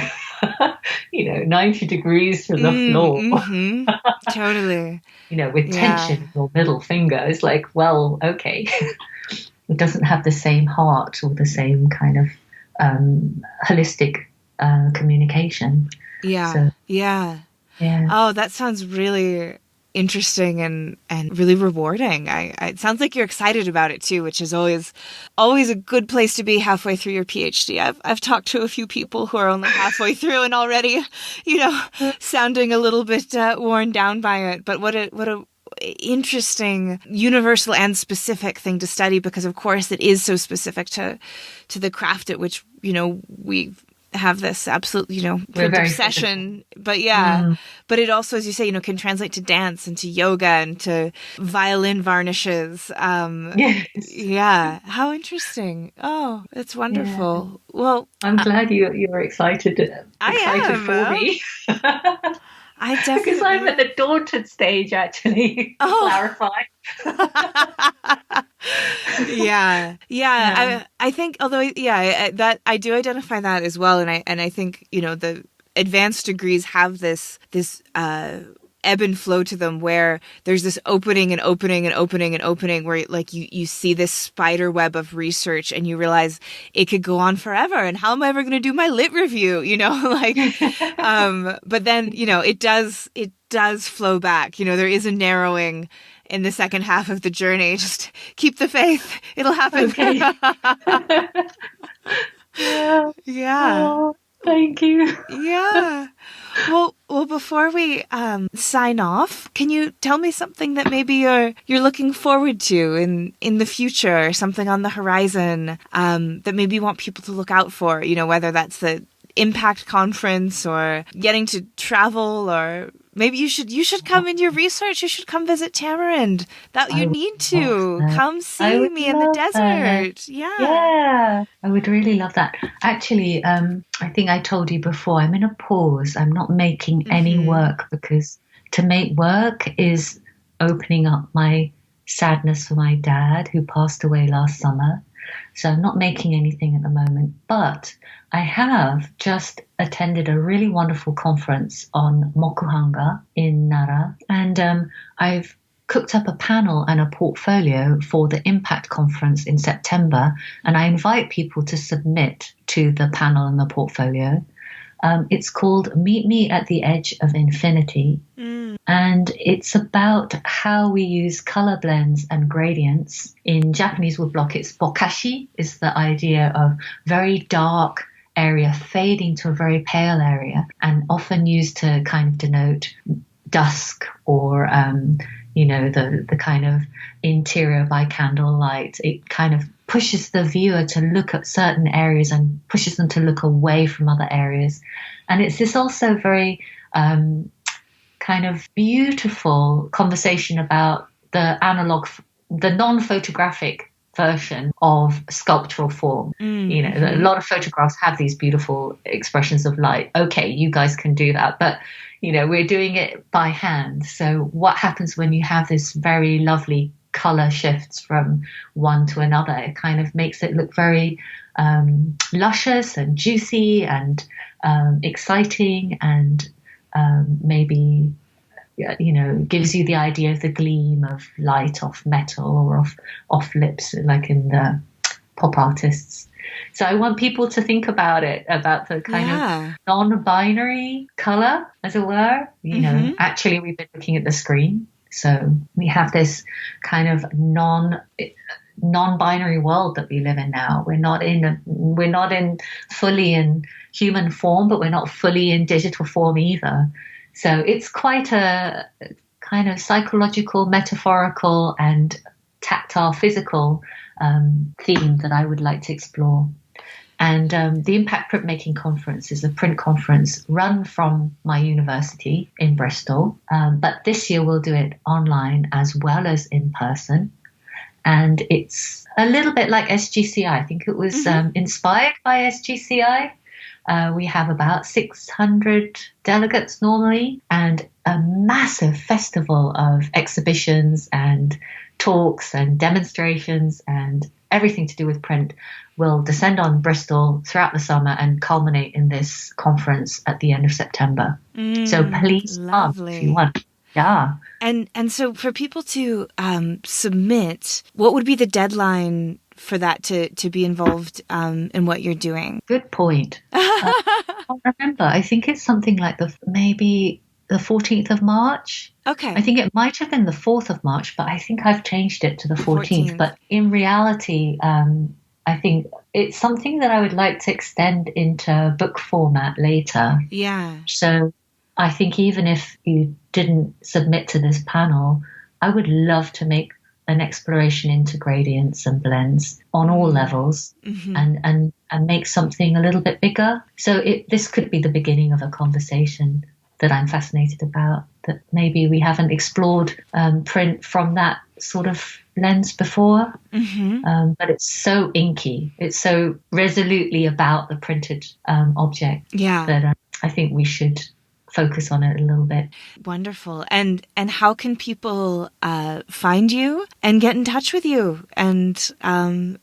90 degrees from the floor. Mm-hmm. Totally. With Yeah. tension in your middle finger. It's like, well, okay. It doesn't have the same heart or the same kind of holistic communication. Yeah. So, yeah. yeah. Oh, that sounds really interesting and really rewarding. It sounds like you're excited about it too, which is always a good place to be halfway through your PhD. I've talked to a few people who are only halfway through and already, sounding a little bit worn down by it. But what a interesting, universal and specific thing to study, because of course it is so specific to the craft at which we have this absolute print obsession. But but it also, as you say, can translate to dance and to yoga and to violin varnishes. Yes. Yeah, how interesting. Oh, it's wonderful. Yeah. Well, I'm glad you're excited for me. I definitely, because I'm at the daunted stage, actually, to clarify. Yeah. I think, although, that I do identify that as well. And I think, the advanced degrees have this ebb and flow to them, where there's this opening and opening and opening and opening, where like you see this spider web of research and you realize it could go on forever. And how am I ever going to do my lit review? But then, it does flow back. There is a narrowing in the second half of the journey. Just keep the faith. It'll happen. Okay. Yeah. Oh, thank you. Yeah. Well, before we sign off, can you tell me something that maybe you're looking forward to in the future, or something on the horizon that maybe you want people to look out for? Whether that's the Impact conference or getting to travel, or maybe you should come in your research. You should come visit Tamarind. That you need to come see me in the desert. Yeah, I would really love that. Actually, I think I told you before, I'm in a pause. I'm not making any work, because to make work is opening up my sadness for my dad, who passed away last summer. So I'm not making anything at the moment, but I have just attended a really wonderful conference on mokuhanga in Nara, and I've cooked up a panel and a portfolio for the Impact conference in September, and I invite people to submit to the panel and the portfolio. It's called Meet Me at the Edge of Infinity. And it's about how we use color blends and gradients. In Japanese woodblock, it's bokashi, is the idea of very dark area fading to a very pale area, and often used to kind of denote dusk, or the kind of interior by candlelight. It kind of pushes the viewer to look at certain areas and pushes them to look away from other areas. And it's this also very kind of beautiful conversation about the non-photographic version of sculptural form. A lot of photographs have these beautiful expressions of light. Okay, you guys can do that, but we're doing it by hand. So what happens when you have this very lovely color shifts from one to another? It kind of makes it look very luscious and juicy and exciting, and maybe gives you the idea of the gleam of light off metal or off lips, like in the pop artists. So I want people to think about it, about the kind of non-binary color, as it were. Actually, we've been looking at the screen. So we have this kind of non-binary world that we live in now. We're not in fully in human form, but we're not fully in digital form either. So it's quite a kind of psychological, metaphorical, and tactile, physical theme that I would like to explore. And the Impact Printmaking Conference is a print conference run from my university in Bristol. But this year we'll do it online as well as in person. And it's a little bit like SGCI. I think it was inspired by SGCI. We have about 600 delegates normally, and a massive festival of exhibitions and talks and demonstrations and everything to do with print will descend on Bristol throughout the summer and culminate in this conference at the end of September. So please come if you want. Yeah. And so for people to submit, what would be the deadline for that to be involved in what you're doing? Good point. I can't remember. I think it's something like maybe the 14th of March. Okay. I think it might have been the 4th of March, but I think I've changed it to the 14th. But in reality, I think it's something that I would like to extend into book format later. Yeah. So I think even if you didn't submit to this panel, I would love to make an exploration into gradients and blends on all levels and make something a little bit bigger. So this could be the beginning of a conversation that I'm fascinated about, that maybe we haven't explored print from that sort of lens before. But it's so inky. It's so resolutely about the printed object that I think we should focus on it a little bit. Wonderful. And how can people find you and get in touch with you and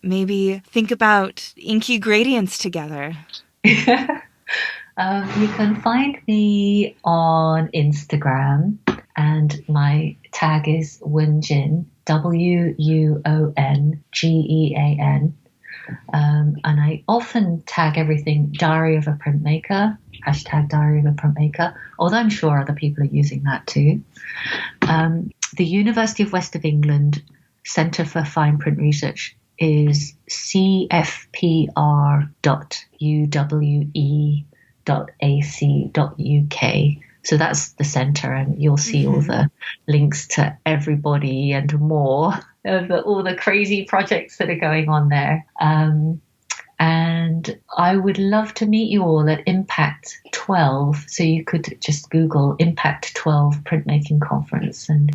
maybe think about inky gradients together? You can find me on Instagram, and my tag is Wuon-Gean, Wuongean. And I often tag everything Diary of a Printmaker, #Diary of a Printmaker, although I'm sure other people are using that too. The University of West of England Centre for Fine Print Research is cfpr.uwe.ac.uk. So that's the centre, and you'll see all the links to everybody and more of all the crazy projects that are going on there. And I would love to meet you all at Impact 12. So you could just Google Impact 12 Printmaking Conference, and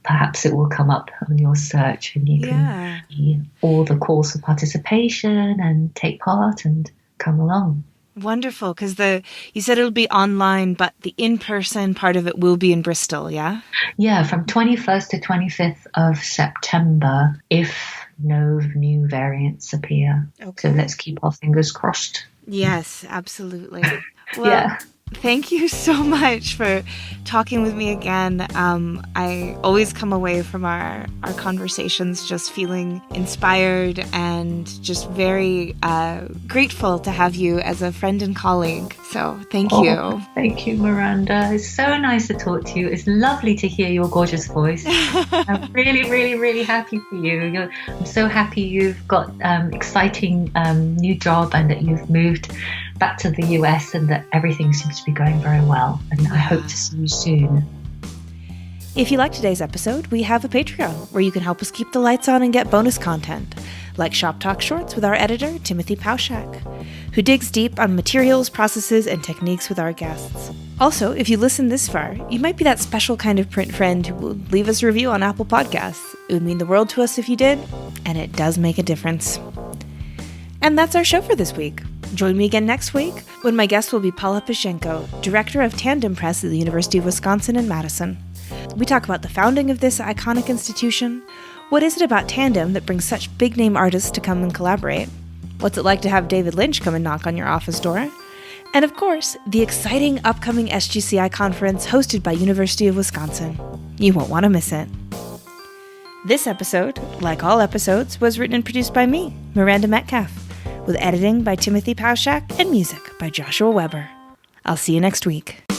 perhaps it will come up on your search, and you can see all the calls for participation and take part and come along. Wonderful, because you said it'll be online, but the in-person part of it will be in Bristol, yeah? Yeah, from 21st to 25th of September, if no new variants appear. Okay. So let's keep our fingers crossed. Yes, absolutely. Well, thank you so much for talking with me again. I always come away from our conversations just feeling inspired and just very grateful to have you as a friend and colleague. So thank you. Thank you, Miranda. It's so nice to talk to you. It's lovely to hear your gorgeous voice. I'm really, really, really happy for you. I'm so happy you've got exciting new job and that you've moved back to the US and that everything seems to be going very well. And I hope to see you soon. If you like today's episode, we have a Patreon where you can help us keep the lights on and get bonus content, like Shop Talk Shorts with our editor, Timothy Pauschak, who digs deep on materials, processes, and techniques with our guests. Also, if you listen this far, you might be that special kind of print friend who will leave us a review on Apple Podcasts. It would mean the world to us if you did, and it does make a difference. And that's our show for this week. Join me again next week when my guest will be Paula Pashenko, director of Tandem Press at the University of Wisconsin in Madison. We talk about the founding of this iconic institution. What is it about Tandem that brings such big-name artists to come and collaborate? What's it like to have David Lynch come and knock on your office door? And of course, the exciting upcoming SGCI conference hosted by University of Wisconsin. You won't want to miss it. This episode, like all episodes, was written and produced by me, Miranda Metcalf, with editing by Timothy Pauschak and music by Joshua Weber. I'll see you next week.